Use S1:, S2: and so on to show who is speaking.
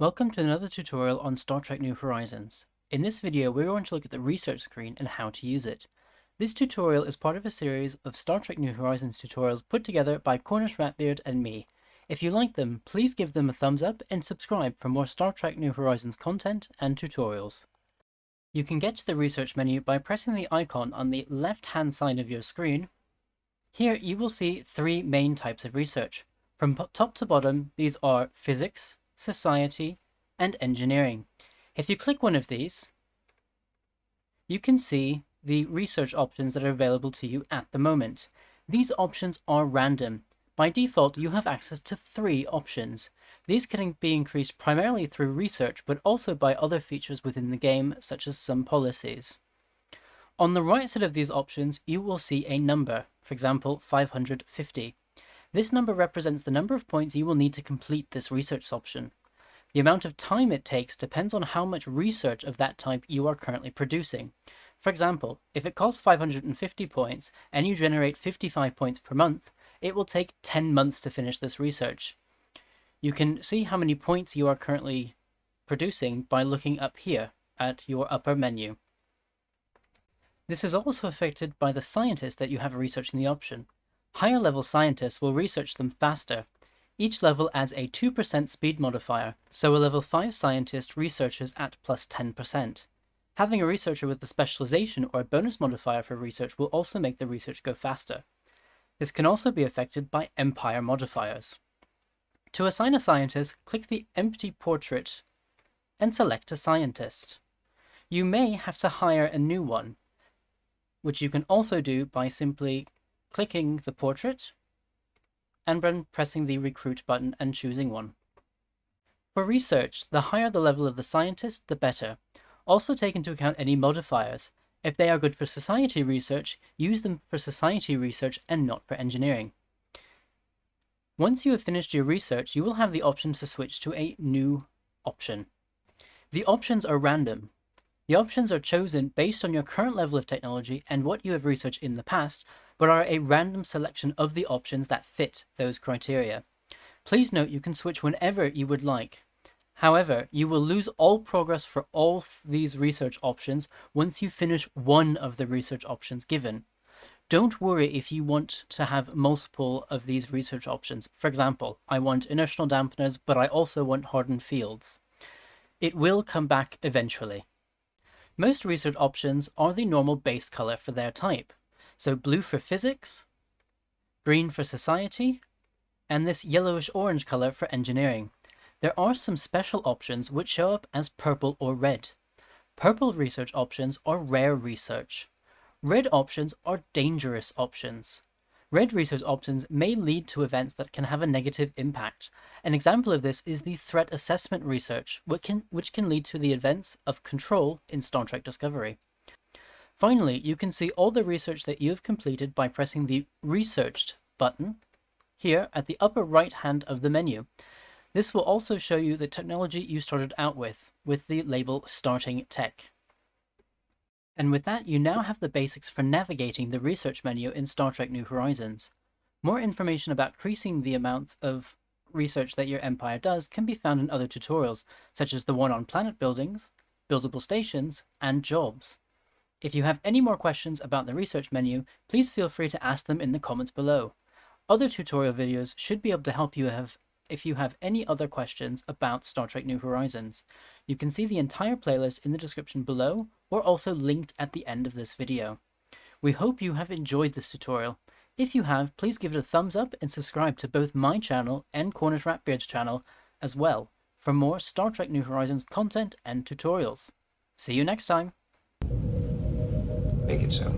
S1: Welcome to another tutorial on Star Trek New Horizons. In this video, we're going to look at the research screen and how to use it. This tutorial is part of a series of Star Trek New Horizons tutorials put together by Cornish Ratbeard and me. If you like them, please give them a thumbs up and subscribe for more Star Trek New Horizons content and tutorials. You can get to the research menu by pressing the icon on the left-hand side of your screen. Here you will see three main types of research. From top to bottom, these are physics, society, and engineering. If you click one of these, you can see the research options that are available to you at the moment. These options are random. By default, you have access to 3 options. These can be increased primarily through research, but also by other features within the game, such as some policies. On the right side of these options, you will see a number, for example, 550. This number represents the number of points you will need to complete this research option. The amount of time it takes depends on how much research of that type you are currently producing. For example, if it costs 550 points and you generate 55 points per month, it will take 10 months to finish this research. You can see how many points you are currently producing by looking up here at your upper menu. This is also affected by the scientists that you have researching the option. Higher level scientists will research them faster. Each level adds a 2% speed modifier, so a level 5 scientist researches at plus 10%. Having a researcher with a specialization or a bonus modifier for research will also make the research go faster. This can also be affected by empire modifiers. To assign a scientist, click the empty portrait and select a scientist. You may have to hire a new one, which you can also do by simply clicking the portrait and then pressing the recruit button and choosing one. For research, the higher the level of the scientist, the better. Also take into account any modifiers. If they are good for society research, use them for society research and not for engineering. Once you have finished your research, you will have the option to switch to a new option. The options are random. The options are chosen based on your current level of technology and what you have researched in the past, but are a random selection of the options that fit those criteria. Please note you can switch whenever you would like. However, you will lose all progress for all these research options once you finish one of the research options given. Don't worry if you want to have multiple of these research options. For example, I want inertial dampeners, but I also want hardened fields. It will come back eventually. Most research options are the normal base color for their type. So blue for physics, green for society, and this yellowish-orange color for engineering. There are some special options which show up as purple or red. Purple research options are rare research. Red options are dangerous options. Red research options may lead to events that can have a negative impact. An example of this is the threat assessment research, which can lead to the events of Control in Star Trek Discovery. Finally, you can see all the research that you have completed by pressing the Researched button here at the upper right hand of the menu. This will also show you the technology you started out with the label Starting Tech. And with that, you now have the basics for navigating the research menu in Star Trek New Horizons. More information about increasing the amount of research that your Empire does can be found in other tutorials, such as the one on planet buildings, buildable stations, and jobs. If you have any more questions about the research menu, please feel free to ask them in the comments below. Other tutorial videos should be able to help you if you have any other questions about Star Trek New Horizons. You can see the entire playlist in the description below, or also linked at the end of this video. We hope you have enjoyed this tutorial. If you have, please give it a thumbs up and subscribe to both my channel and Cornish Ratbeard's channel as well for more Star Trek New Horizons content and tutorials. See you next time!
S2: Make it so.